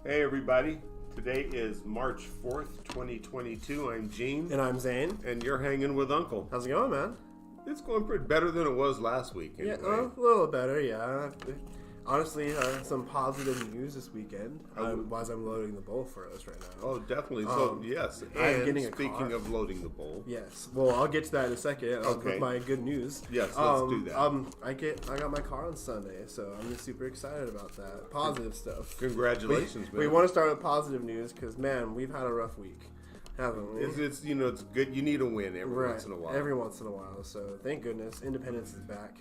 Hey everybody, today is March 4th, 2022. I'm Gene. And I'm Zane. And you're hanging with Uncle. How's it going, man? It's going pretty better than it was last week. Anyway. Yeah, a little better, yeah. Honestly, some positive news this weekend as I'm loading the bowl for us right now. Oh, definitely. So, yes. I'm And getting a speaking car. of loading the bowl. Yes. Well, I'll get to that in a second Okay. with my good news. Yes, let's do that. I got my car on Sunday, so I'm just super excited about that. Positive stuff. Congratulations, We man. want to start with positive news because, man, we've had a rough week, haven't we? It's it's good. You need a win every once in a while. Every once in a while. So thank goodness, Independence is back.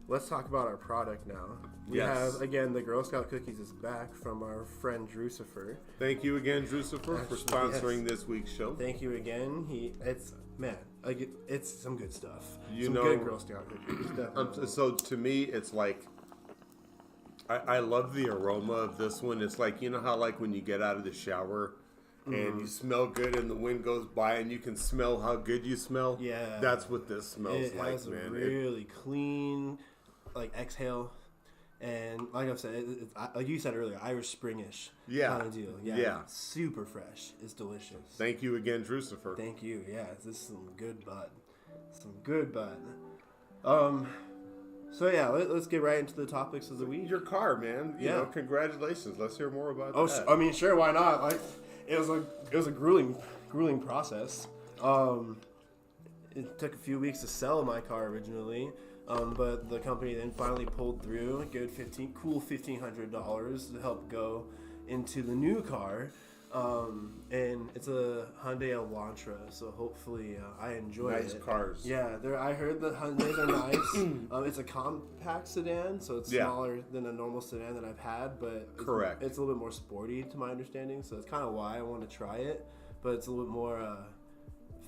Let's talk about our product now. We Yes. have, again, the Girl Scout cookies is back from our friend Drucifer. Thank you again, Drucifer, for sponsoring yes. this week's show. Thank you again. It's some good stuff. You some know, good Girl Scout cookies. Definitely. So to me, it's like I love the aroma of this one. It's like, you know how like when you get out of the shower and you smell good and the wind goes by and you can smell how good you smell? Yeah. That's what this smells It like, has a man. really clean, like, exhale. And like I've said, it's like you said earlier, Irish Springish kind of deal. Yeah. Super fresh. It's delicious. Thank you again, Drucifer. Thank you. Yeah, this is some good bud. Some good bud. So yeah, let's get right into the topics of the week. Your car, man. You Yeah. know, congratulations. Let's hear more about Oh, that. I mean, sure, why not? Like, it was a grueling process. It took a few weeks to sell my car originally, but the company then finally pulled through a good $1,500 to help go into the new car. And it's a Hyundai Elantra, so hopefully I enjoy it. Nice cars. Yeah, I heard the Hyundais are nice. It's a compact sedan, so it's smaller than a normal sedan that I've had, but Correct. It's a little bit more sporty to my understanding, so it's kind of why I want to try it. But it's a little bit more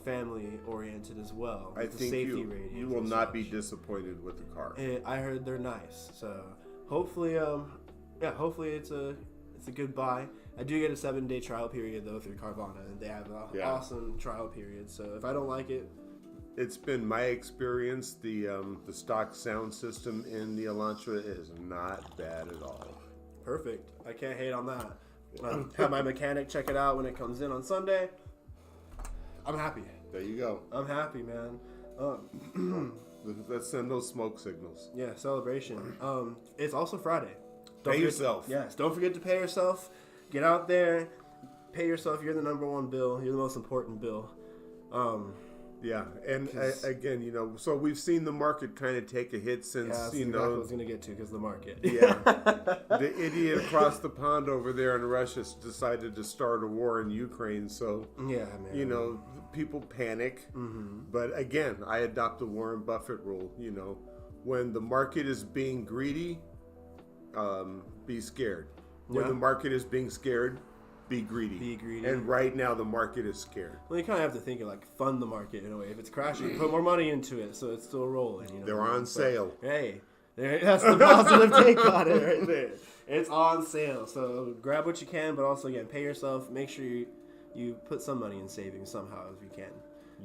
family oriented as well. I with the think safety ratings you will and not be such. disappointed with the car. And I heard they're nice, so hopefully, hopefully it's a good buy. I do get a 7-day trial period though through Carvana, and they have an awesome trial period. So if I don't like it, It's been my experience. The stock sound system in the Elantra is not bad at all. perfect. I can't hate on that. Have my mechanic check it out when it comes in on Sunday. I'm happy. There you go. I'm happy, man. Let's send those smoke signals. Yeah, celebration. It's also Friday. Pay yourself. Yes, don't forget to pay yourself. Get out there, pay yourself. You're the number one bill. You're the most important bill. Yeah, and again, you know, so we've seen the market kind of take a hit since, Yeah, that's you exactly what I know, was gonna get to because the market. yeah, the idiot across the pond over there in Russia decided to start a war in Ukraine. So, Yeah, man. you know, people panic. But again, I adopt the Warren Buffett rule. You know, when the market is being greedy, be scared. When Yeah. the market is being scared, be greedy. Be greedy. And right now, the market is scared. Well, you kind of have to think of like fund the market in a way. If it's crashing, put more money into it so it's still rolling. You know, They're on sale. Hey, that's the positive take on it right there. It's on sale, so grab what you can, but also again, pay yourself. Make sure you put some money in savings somehow if you can.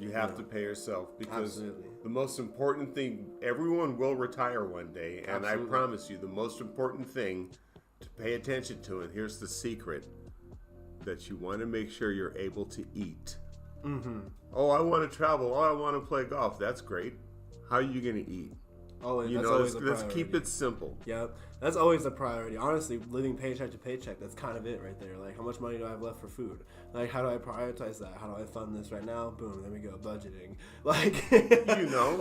You have to pay yourself because Absolutely. the most important thing, everyone will retire one day. And Absolutely. I promise you, the most important thing to pay attention to, and here's the secret, that you want to make sure you're able to eat. Oh, I want to travel. Oh, I want to play golf. That's great. How are you going to eat? Always, You that's know, always a let's priority. keep it simple. Yeah, that's always a priority. Honestly, living paycheck to paycheck, that's kind of it right there. Like, how much money do I have left for food? Like, how do I prioritize that? How do I fund this right now? Boom, there we go, budgeting. Like, You know,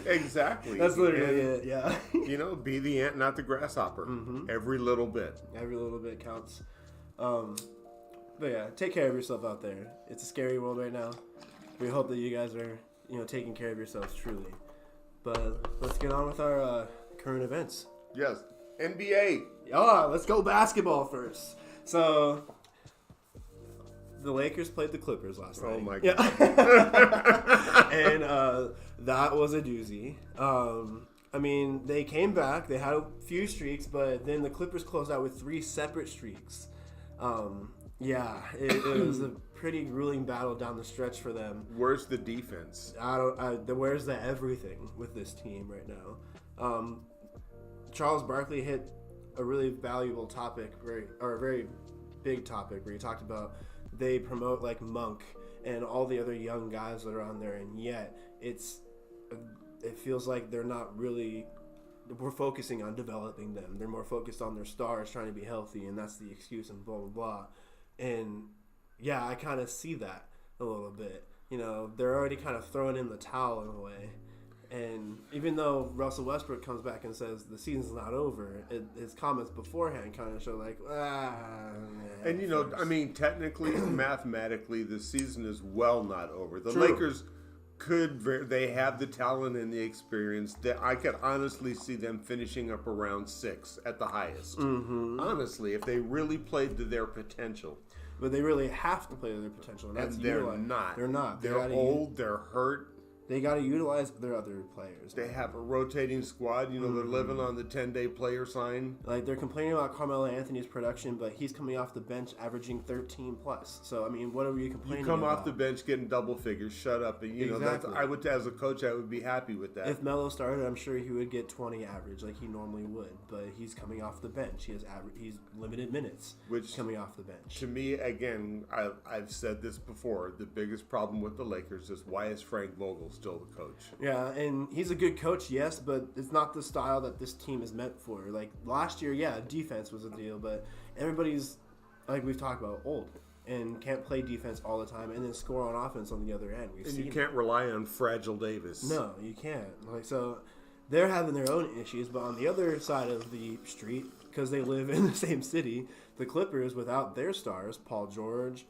exactly. that's literally And, it, yeah. You know, be the ant, not the grasshopper. Every little bit. Every little bit counts. But yeah, take care of yourself out there. It's a scary world right now. We hope that you guys are, taking care of yourselves truly. But let's get on with our current events. Yes. NBA. Let's go basketball first. So, the Lakers played the Clippers last night. Oh my Yeah. And that was a doozy. I mean, they came back. They had a few streaks, but then the Clippers closed out with 3 separate streaks. It was a pretty grueling battle down the stretch for them. Where's the defense? Where's the everything with this team right now? Charles Barkley hit a really valuable topic, very big topic where you talked about they promote like Monk and all the other young guys that are on there, and yet it feels like they're not really. We're focusing on developing them. They're more focused on their stars trying to be healthy, and that's the excuse and blah blah blah. And yeah, I kind of see that a little bit. You know, they're already kind of throwing in the towel in a way. And even though Russell Westbrook comes back and says the season's not over, his comments beforehand kind of show like, And, you know, I mean, technically, mathematically, the season is well not over. The True. Lakers they have the talent and the experience. I could honestly see them finishing up around 6 at the highest. Mm-hmm. Honestly, if they really played to their potential. But they really have to play to their potential. And that's they're utilized. not. They're not. They're old. They're hurt. They got to utilize their other players. They have a rotating squad. You know, they're living on the 10-day player sign. Like, they're complaining about Carmelo Anthony's production, but he's coming off the bench averaging 13 plus. So, I mean, what are you complaining about? You come off the bench getting double figures. Shut up. And, you know, that's, I would, as a coach, I would be happy with that. If Melo started, I'm sure he would get 20 average like he normally would. But he's coming off the bench. He's limited minutes coming off the bench. To me, again, I've said this before, the biggest problem with the Lakers is why is Frank Vogel still the coach? Yeah, and he's a good coach, yes, but it's not the style that this team is meant for. Like, last year, yeah, defense was a deal, but everybody's, like we've talked about, old and can't play defense all the time and then score on offense on the other end. You can't rely on Fragile Davis. No, you can't. Like, so they're having their own issues, but on the other side of the street, because they live in the same city, the Clippers, without their stars, Paul George,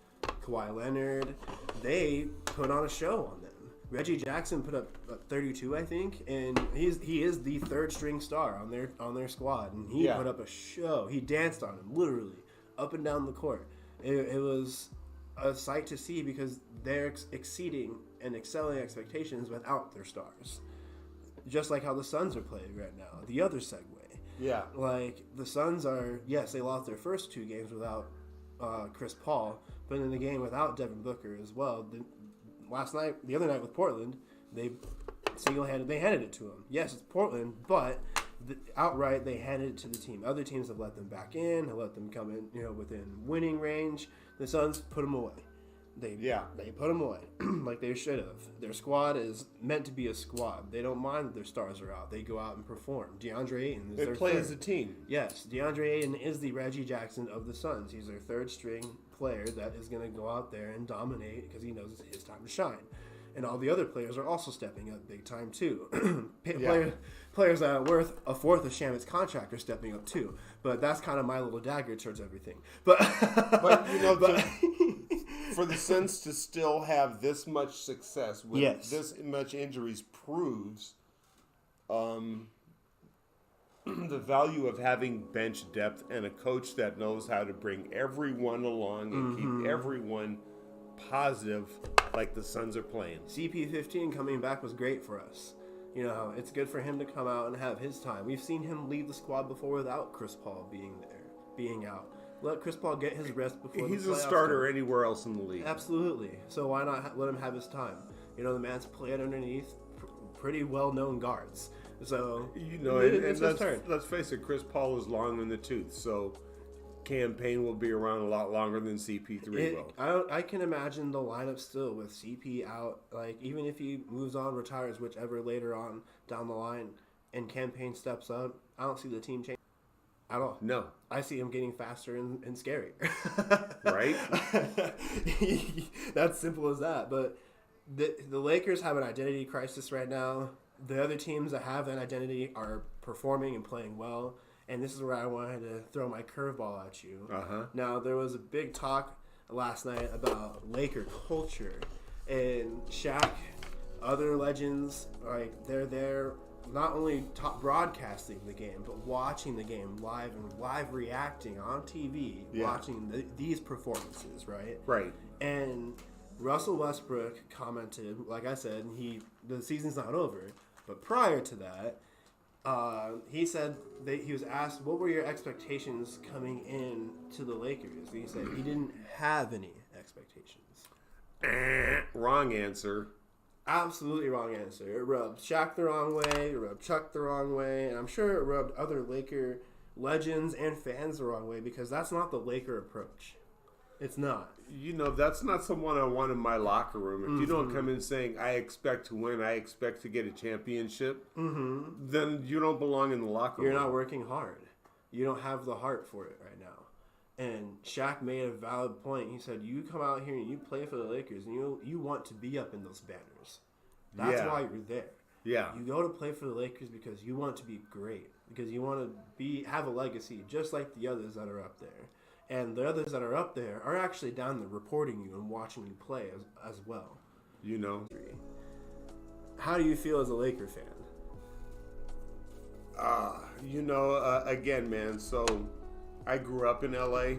Kawhi Leonard, they put on a show on them. Reggie Jackson put up 32, I think, and he is the third string star on their squad, and he put up a show. He danced on him, literally, up and down the court. It was a sight to see because they're exceeding and excelling expectations without their stars. Just like how the Suns are playing right now. The other segue. Yeah. Like, the Suns are, yes, they lost their first 2 games without Chris Paul, but in the game without Devin Booker as well. The other night with Portland, they handed it to them. Yes, it's Portland, but outright they handed it to the team. Other teams have let them back in, have let them come in, you know, within winning range. The Suns put them away. They put them away like they should have. Their squad is meant to be a squad. They don't mind that their stars are out. They go out and perform. DeAndre Ayton is their play third. as a team. Yes, DeAndre Ayton is the Reggie Jackson of the Suns. He's their third string player that is going to go out there and dominate because he knows it's his time to shine. And all the other players are also stepping up big time too. Players that are worth a fourth of Shamit's contract are stepping up too. But that's kind of my little dagger towards everything. But you know, for the Suns to still have this much success with this much injuries proves the value of having bench depth and a coach that knows how to bring everyone along and keep everyone positive like the Suns are playing. CP15 coming back was great for us. You know, it's good for him to come out and have his time. We've seen him lead the squad before without Chris Paul being out. Let Chris Paul get his rest before he's the a starter anywhere else in the league. Absolutely. So why not let him have his time? You know, the man's played underneath pretty well-known guards. So, you know, and let's face it, Chris Paul is long in the tooth, so campaign will be around a lot longer than CP3 will. I can imagine the lineup still with CP out. Like, even if he moves on, retires, whichever later on down the line, and campaign steps up, I don't see the team change at all. No. I see him getting faster and scarier. Right? That's simple as that. But the Lakers have an identity crisis right now. The other teams that have an identity are performing and playing well. And this is where I wanted to throw my curveball at you. Now, there was a big talk last night about Laker culture. And Shaq, other legends, like, they're there not only broadcasting the game, but watching the game live and live reacting on TV, watching these performances, right? Right. And Russell Westbrook commented, like I said, the season's not over. But prior to that, he said that he was asked, what were your expectations coming in to the Lakers? And he said he didn't have any expectations. Wrong answer. Absolutely wrong answer. It rubbed Shaq the wrong way, it rubbed Chuck the wrong way, and I'm sure it rubbed other Laker legends and fans the wrong way because that's not the Laker approach. It's not. You know, that's not someone I want in my locker room. If you don't come in saying, I expect to win, I expect to get a championship, then you don't belong in the locker room. You're not working hard. You don't have the heart for it right now. And Shaq made a valid point. He said, you come out here and you play for the Lakers, and you want to be up in those banners. That's why you're there. Yeah. You go to play for the Lakers because you want to be great, because you want to have a legacy just like the others that are up there. And the others that are up there are actually down there reporting you and watching you play as well. You know. How do you feel as a Laker fan? You know, again, man, so I grew up in LA.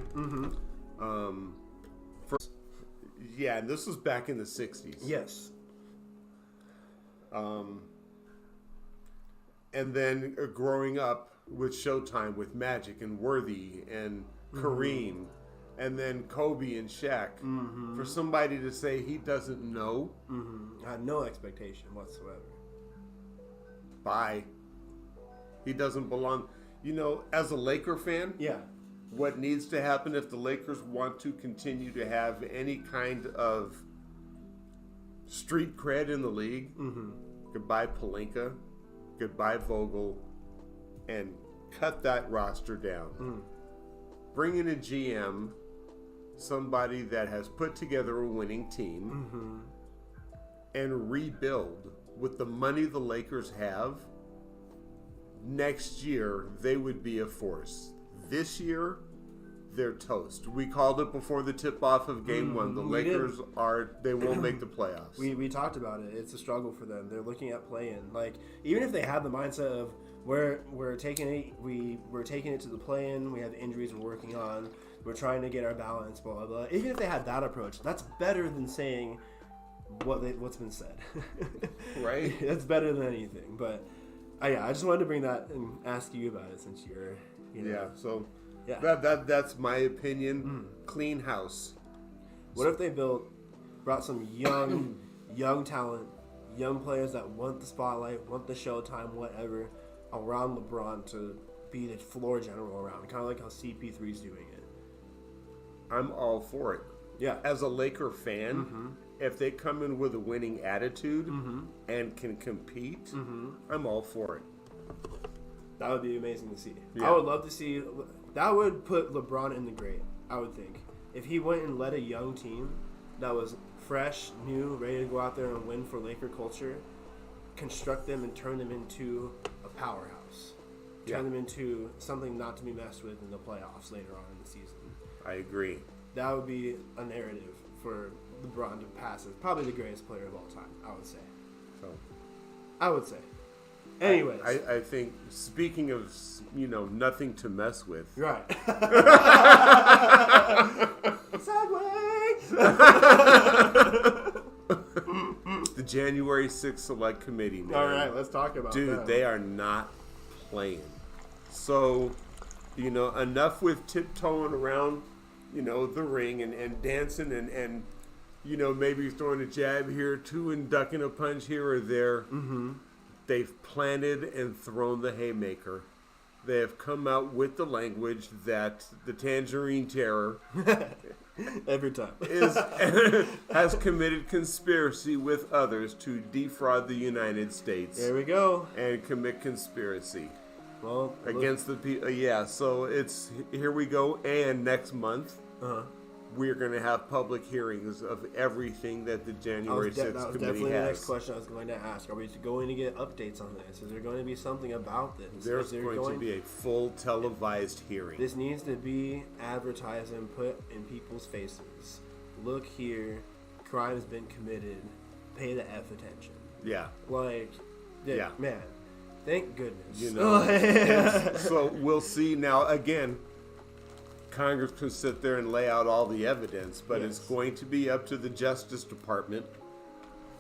Yeah, and this was back in the 60s. Yes. And then growing up with Showtime with Magic and Worthy and Kareem, and then Kobe and Shaq. For somebody to say he doesn't know, I had no expectation whatsoever. Bye. He doesn't belong. You know, as a Laker fan, what needs to happen if the Lakers want to continue to have any kind of street cred in the league, goodbye Pelinka, goodbye Vogel, and cut that roster down. Bring in a GM, somebody that has put together a winning team, and rebuild with the money the Lakers have. Next year, they would be a force. This year, they're toast. We called it before the tip-off of Game 1. The Lakers they won't make the playoffs. We talked about it. It's a struggle for them. They're looking at play-in. Like, even if they have the mindset of we're taking it to the play-in, we have injuries we're working on, we're trying to get our balance, blah blah blah. Even if they had that approach, that's better than saying what's been said. Right? That's better than anything. But I just wanted to bring that and ask you about it since you're that's my opinion. Clean house. What if they brought some young talent, young players that want the spotlight, want the showtime, whatever, around LeBron to be the floor general around, kind of like how CP3 is doing it. I'm all for it. Yeah. As a Laker fan, if they come in with a winning attitude and can compete, I'm all for it. That would be amazing to see. Yeah. I would love to see. That would put LeBron in the grade, I would think. If he went and led a young team that was fresh, new, ready to go out there and win for Laker culture, construct them and turn them into a powerhouse. Turn them into something not to be messed with in the playoffs later on in the season. I agree. That would be a narrative for LeBron to pass as probably the greatest player of all time, I would say. Anyways. I think, speaking of, nothing to mess with. Right. Sideways! The January 6th Select Committee, man. All right, let's talk about that. Dude, they are not playing. So, enough with tiptoeing around, the ring and dancing and maybe throwing a jab here too and ducking a punch here or there. They've planted and thrown the haymaker. They have come out with the language that the Tangerine Terror every time has committed conspiracy with others to defraud the United States. There we go. And commit conspiracy. Well, against the people. Yeah, so it's here we go. And next month, we're going to have public hearings of everything that the January 6th committee has. That was definitely the next question I was going to ask. Are we going to get updates on this? Is there going to be something about this? There's going to be a full televised hearing. This needs to be advertised and put in people's faces. Look here, crime has been committed. Pay the F attention. Yeah. Man, thank goodness. So we'll see now again. Congress can sit there and lay out all the evidence, but it's going to be up to the Justice Department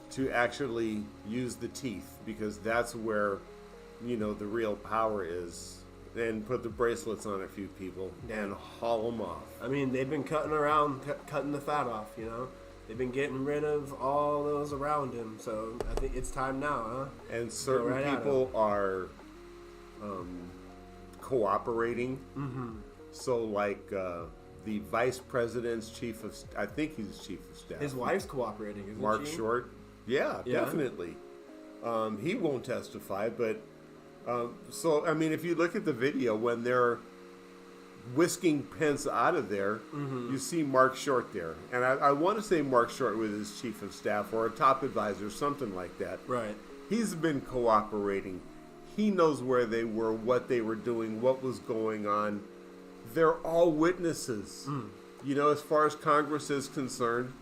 to actually use the teeth, because that's where, the real power is. And put the bracelets on a few people and haul them off. I mean, they've been cutting the fat off, They've been getting rid of all those around him, so I think it's time now, huh? And certain people are cooperating. So, like the vice president's chief of, I think he's chief of staff. His wife's cooperating, isn't Mark she? Short. Yeah, definitely. He won't testify, but so I mean, if you look at the video when they're whisking Pence out of there, you see Mark Short there, and I want to say Mark Short with his chief of staff or a top advisor, something like that. Right. He's been cooperating. He knows where they were, what they were doing, what was going on. They're all witnesses. You know, as far as Congress is concerned,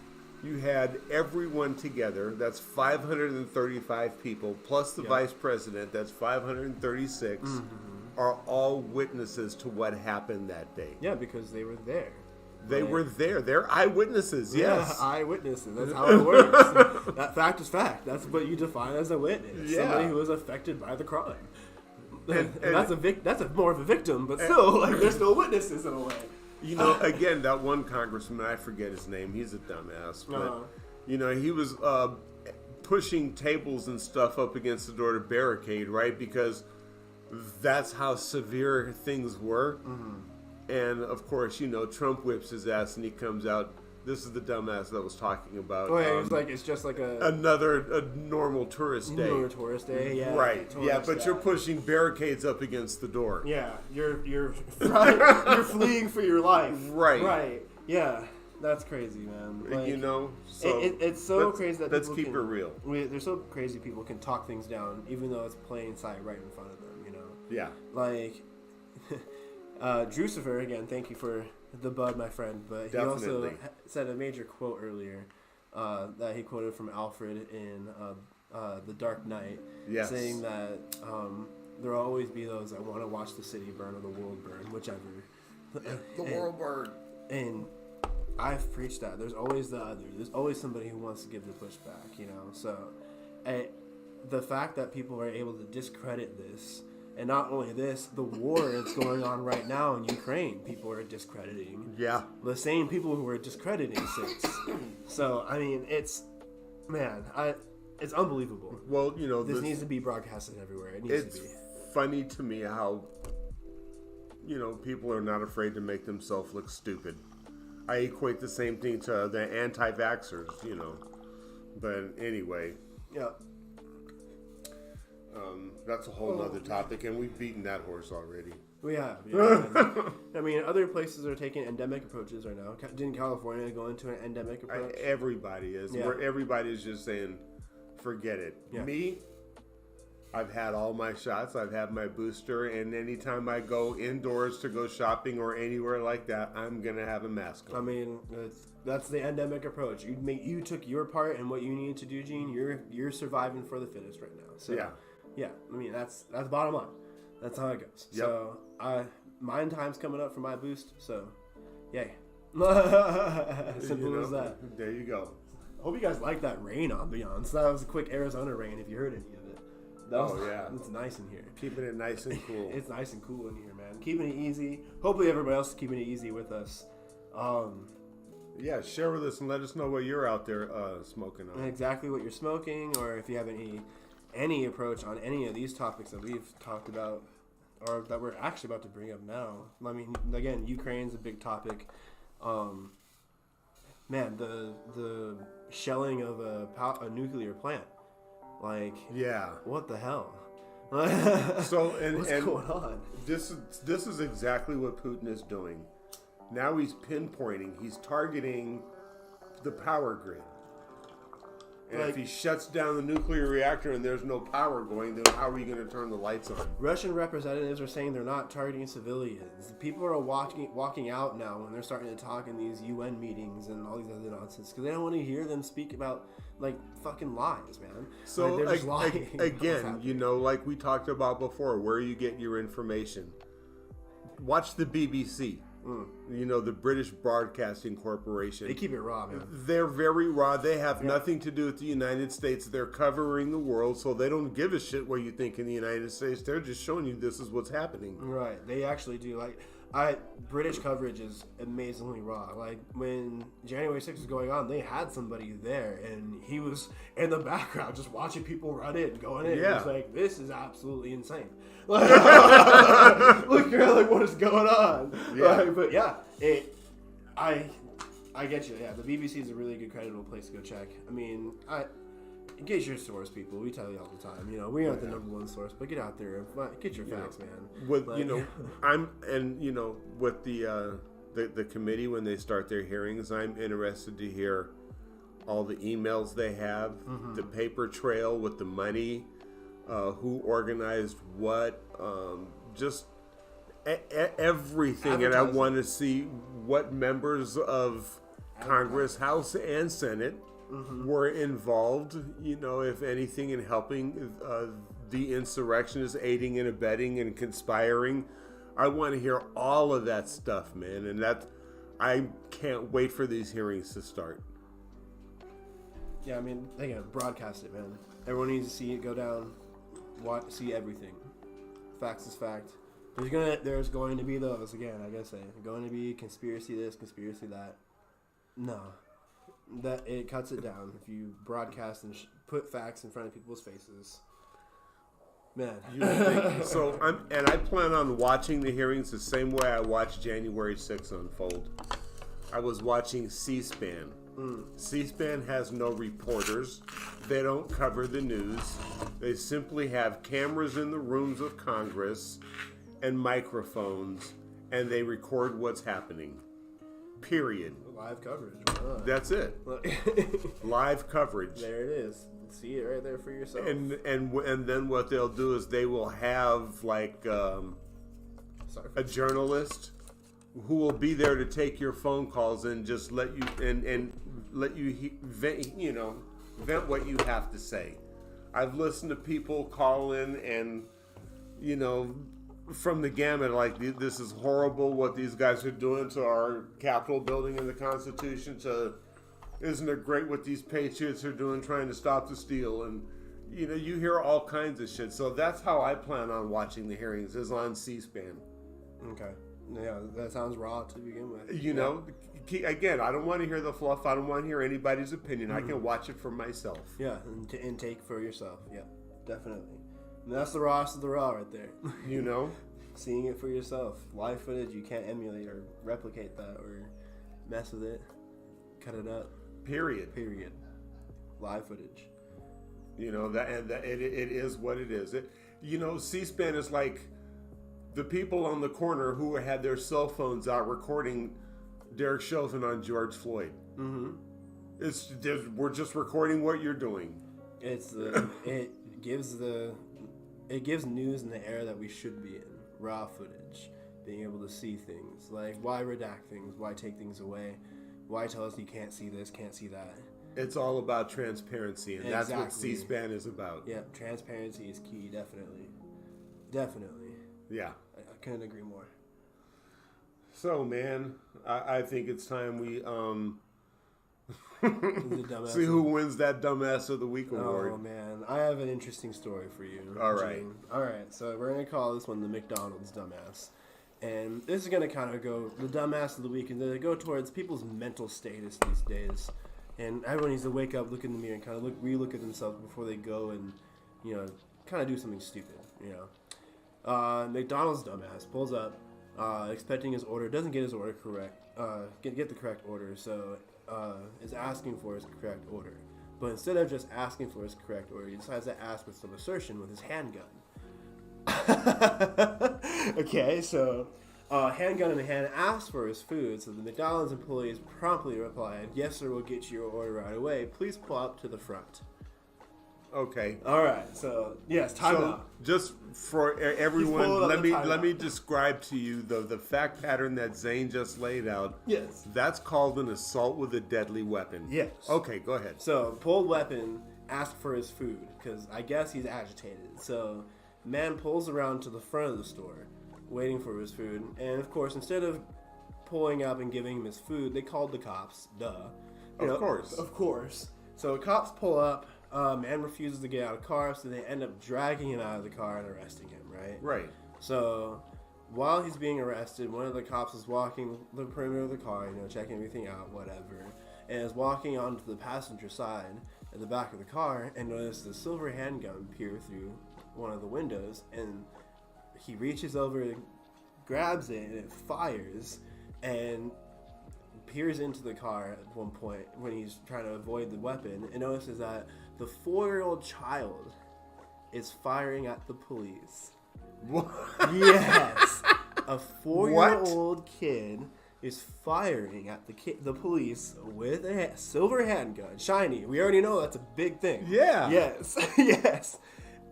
you had everyone together. That's 535 people, plus the vice president. That's 536. Are all witnesses to what happened that day. Yeah, because they were there. They were there. They're eyewitnesses, yes. Yeah, eyewitnesses. That's how it works. That fact is fact. That's what you define as a witness. Yeah. Somebody who was affected by the crime. And that's more of a victim, but still, like, they're still witnesses in a way. You know, again, that one congressman, I forget his name. He's a dumbass. But, you know, he was pushing tables and stuff up against the door to barricade, right? Because that's how severe things were. And, of course, you know, Trump whips his ass and he comes out. This is the dumbass that was talking about. Oh, yeah, it's just like a normal tourist day. Normal tourist day, yeah. Right, yeah, but you're pushing barricades up against the door. Yeah, you're fleeing for your life. Right, yeah. That's crazy, man. Like, you know, so it's so crazy that let's people keep it real. They're so crazy people can talk things down, even though it's plain sight right in front of them. You know. Yeah. Like, Drucifer, again. Thank you for the bud, my friend. But Definitely. He also said a major quote earlier that he quoted from Alfred in The Dark Knight, saying that there will always be those that want to watch the city burn or the world burn, whichever. The world burn. And I've preached that. There's always the other. There's always somebody who wants to give the pushback, you know. So, the fact that people are able to discredit this, and not only this, the war that's going on right now in Ukraine, people are discrediting. Yeah. The same people who were discrediting since. So, I mean, it's unbelievable. Well, you know, this needs to be broadcasted everywhere. It needs to be. It's funny to me how, you know, people are not afraid to make themselves look stupid. I equate the same thing to the anti-vaxxers, you know. But anyway. Yeah. That's a whole other topic, and we've beaten that horse already. We have. Yeah. I mean, other places are taking endemic approaches right now. Didn't California go into an endemic approach? Everybody is. Yeah. Everybody is just saying, forget it. Yeah. Me, I've had all my shots. I've had my booster, and anytime I go indoors to go shopping or anywhere like that, I'm gonna have a mask on. I mean, that's the endemic approach. You took your part, and what you needed to do, Gene. You're surviving for the fittest right now. So yeah. I mean, that's bottom line. That's how it goes. Yep. So mine time's coming up for my boost. So, yay. Simple as that. There you go. Hope you guys like that rain ambiance. That was a quick Arizona rain. If you heard any of it. Yeah. It's nice in here. Keeping it nice and cool. It's nice and cool in here, man. Keeping it easy. Hopefully everybody else is keeping it easy with us. Yeah, share with us and let us know what you're out there smoking on. Exactly what you're smoking, or if you have any approach on any of these topics that we've talked about, or that we're actually about to bring up now. I mean, again, Ukraine's a big topic. Man, the shelling of a nuclear plant. Like, what the hell? So what's going on? This is exactly what Putin is doing. Now he's pinpointing. He's targeting the power grid. And if he shuts down the nuclear reactor and there's no power going, then how are you going to turn the lights on? Russian representatives are saying they're not targeting civilians. People are walking out now when they're starting to talk in these UN meetings and all these other nonsense because they don't want to hear them speak about, like, fucking lies, man. So, like, they're just lying. Again, you know, like we talked about before, where you get your information. Watch the BBC. You know, the British Broadcasting Corporation. They keep it raw, man. They're very raw. They have nothing to do with the United States. They're covering the world, so they don't give a shit what you think in the United States. They're just showing you this is what's happening. Right. They actually do. Like, British coverage is amazingly raw. Like, when January 6th was going on, they had somebody there, and he was in the background just watching people run in, going in. Yeah. He was like, this is absolutely insane. Like, look, you're like, what is going on? Yeah. Like, but yeah, I get you. Yeah, the BBC is a really good, credible place to go check. I mean, get your source, people. We tell you all the time. You know, we aren't the number one source, but get out there and get your facts, man. With with the committee when they start their hearings, I'm interested to hear all the emails they have, the paper trail with the money, who organized what, just everything. And I want to see what members of Congress, House, and Senate were involved, you know, if anything, in helping the insurrectionists, aiding and abetting and conspiring. I want to hear all of that stuff, man. And I can't wait for these hearings to start. Yeah, I mean, they gotta broadcast it, man. Everyone needs to see it go down, see everything. Facts is fact. There's going to be those, again, I gotta say, going to be conspiracy this, conspiracy that. No. That it cuts it down if you broadcast and put facts in front of people's faces. Man. You think, so I plan on watching the hearings the same way I watched January 6th unfold. I was watching C-SPAN. C-SPAN has no reporters. They don't cover the news. They simply have cameras in the rooms of Congress and microphones, and they record what's happening. Period. Live coverage. That's it. Live coverage. There it is. See it right there for yourself. And then what they'll do is they will have like a journalist who will be there to take your phone calls and just let you and let you vent what you have to say. I've listened to people call in and from the gamut, like, this is horrible what these guys are doing to our Capitol building and the Constitution, to isn't it great what these patriots are doing trying to stop the steal, and you hear all kinds of shit. So that's how I plan on watching the hearings, is on C-SPAN. Okay. Yeah, that sounds raw to begin with. Again, I don't want to hear the fluff. I don't want to hear anybody's opinion. I can watch it for myself. Yeah, and take for yourself. Yeah, definitely. And that's the rawest of the raw right there. Seeing it for yourself. Live footage, you can't emulate or replicate that or mess with it. Cut it up. Period. Live footage. It is what it is. C-SPAN is like the people on the corner who had their cell phones out recording Derek Chauvin on George Floyd. We're just recording what you're doing. It gives news in the era that we should be in. Raw footage, being able to see things. Like, why redact things? Why take things away? Why tell us you can't see this, can't see that? It's all about transparency, and that's what C-SPAN is about. Yeah, transparency is key, definitely. Yeah. I couldn't agree more. So, man, I think it's time we see who wins that Dumbass of the Week award. Oh, man. I have an interesting story for you. All right. So we're going to call this one the McDonald's Dumbass. And this is going to kind of go, the Dumbass of the Week, and then go towards people's mental status these days. And everyone needs to wake up, look in the mirror, and kind of relook at themselves before they go and, kind of do something stupid, McDonald's Dumbass pulls up, expecting his order, doesn't get his order correct, get the correct order, so is asking for his correct order. But instead of just asking for his correct order, he decides to ask with some assertion with his handgun. Okay, so handgun in hand, asks for his food, so the McDonald's employees promptly replied, "Yes, sir, we'll get you your order right away. Please pull up to the front." Okay. All right. So yes, time out. Just for everyone, let me describe to you the fact pattern that Zane just laid out. Yes. That's called an assault with a deadly weapon. Yes. Okay, go ahead. So pulled weapon, asked for his food because I guess he's agitated. So man pulls around to the front of the store, waiting for his food, and of course, instead of pulling up and giving him his food, they called the cops. Duh. Of course. So cops pull up. Man refuses to get out of the car, so they end up dragging him out of the car and arresting him, right? Right. So while he's being arrested, one of the cops is walking the perimeter of the car, checking everything out, whatever, and is walking onto the passenger side at the back of the car and notices the silver handgun peer through one of the windows, and he reaches over and grabs it, and it fires, and peers into the car at one point when he's trying to avoid the weapon and notices that the 4-year-old child is firing at the police. What? Yes. A 4-year-old kid is firing at the police with a silver handgun. Shiny. We already know that's a big thing. Yeah. Yes. Yes.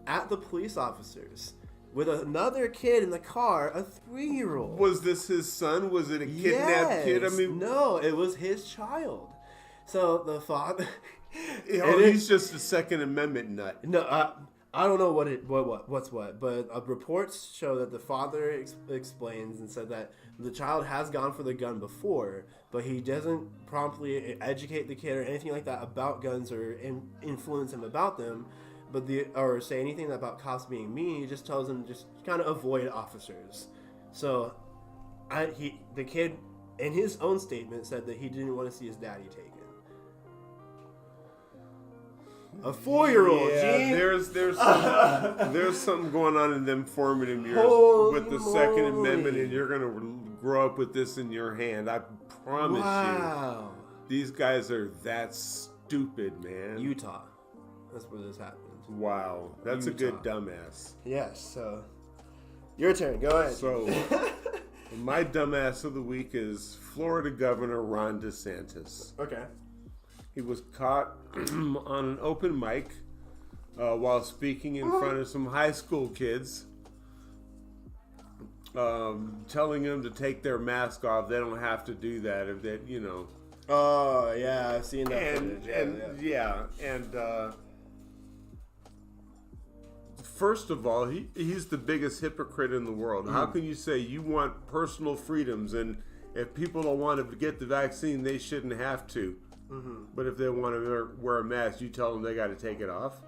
At the police officers. With another kid in the car, a 3-year-old. Was this his son? Was it a kidnapped kid? I mean, no, it was his child. So the father. he's just a Second Amendment nut. No, I don't know what's what, but reports show that the father explains and said that the child has gone for the gun before, but he doesn't promptly educate the kid or anything like that about guns or influence him about them. Or say anything about cops being mean. He just tells them just kind of avoid officers. So, the kid, in his own statement, said that he didn't want to see his daddy taken. A 4-year-old. Yeah, there's something going on in them formative years Holy with the Second moly. Amendment, and you're gonna grow up with this in your hand. I promise Wow. you. These guys are that stupid, man. Utah. That's where this happened. Wow, that's a good Utah. dumbass. Yes, so your turn. Go ahead. So, my dumbass of the week is Florida Governor Ron DeSantis. Okay. He was caught on an open mic while speaking in front of some high school kids, telling them to take their mask off. They don't have to do that if they, Oh yeah, I've seen that footage. First of all, he's the biggest hypocrite in the world. How can you say you want personal freedoms, and if people don't want to get the vaccine, they shouldn't have to? But if they want to wear a mask, you tell them they got to take it off?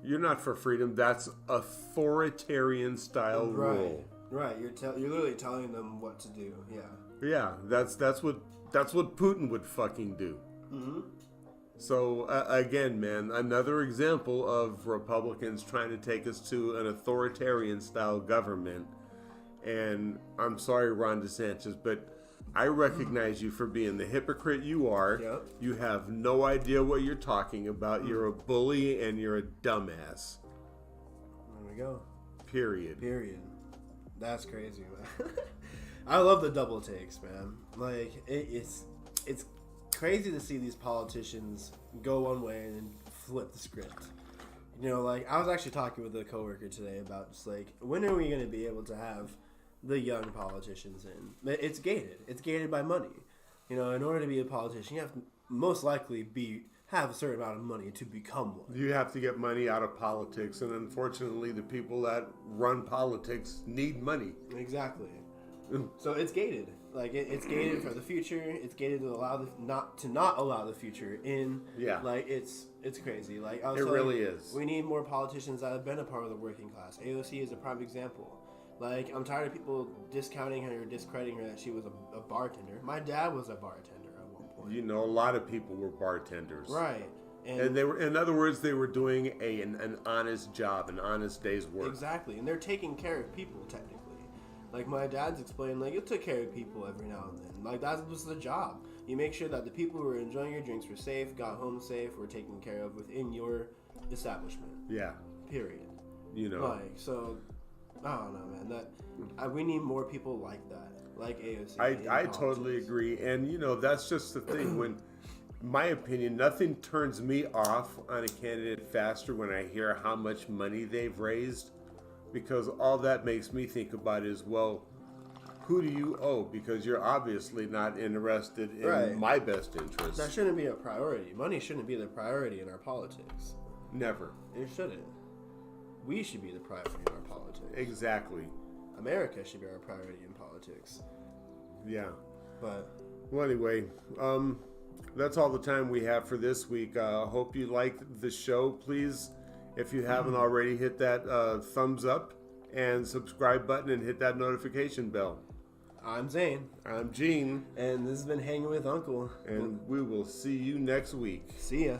You're not for freedom. That's authoritarian style rule. Right. You're literally telling them what to do. Yeah. Yeah, that's what Putin would fucking do. So, again, man, another example of Republicans trying to take us to an authoritarian-style government. And I'm sorry, Ron DeSantis, but I recognize you for being the hypocrite you are. Yep. You have no idea what you're talking about. You're a bully and you're a dumbass. There we go. Period. That's crazy, man. I love the double takes, man. Like, it's crazy to see these politicians go one way and then flip the script. Like, I was actually talking with a coworker today about just like, when are we going to be able to have the young politicians in? It's gated. It's gated by money. In order to be a politician, you have to most likely have a certain amount of money to become one. You have to get money out of politics, and unfortunately, the people that run politics need money. Exactly. So it's gated. Like it's gated for the future. It's gated to allow not allow the future in. Yeah. Like it's crazy. Like It really is. We need more politicians that have been a part of the working class. AOC is a prime example. Like, I'm tired of people discounting her or discrediting her that she was a bartender. My dad was a bartender at one point. A lot of people were bartenders. Right. And they were, in other words, they were doing an honest job, an honest day's work. Exactly. And they're taking care of people, technically. Like, my dad's explained, like, it took care of people every now and then. Like, that was the job. You make sure that the people who were enjoying your drinks were safe, got home safe, were taken care of within your establishment. Yeah. Period. Like, so, I don't know, man. We need more people like that. Like AOC. I totally agree. And, that's just the thing. When, my opinion, nothing turns me off on a candidate faster when I hear how much money they've raised. Because all that makes me think about is, well, who do you owe? Because you're obviously not interested in my best interest. That shouldn't be a priority. Money shouldn't be the priority in our politics. Never. It shouldn't. We should be the priority in our politics. Exactly. America should be our priority in politics. Yeah. But well, anyway, that's all the time we have for this week. Hope you liked the show. Please, if you haven't already, hit that thumbs up and subscribe button and hit that notification bell. I'm Zane. I'm Gene. And this has been Hanging with Uncle. And we will see you next week. See ya.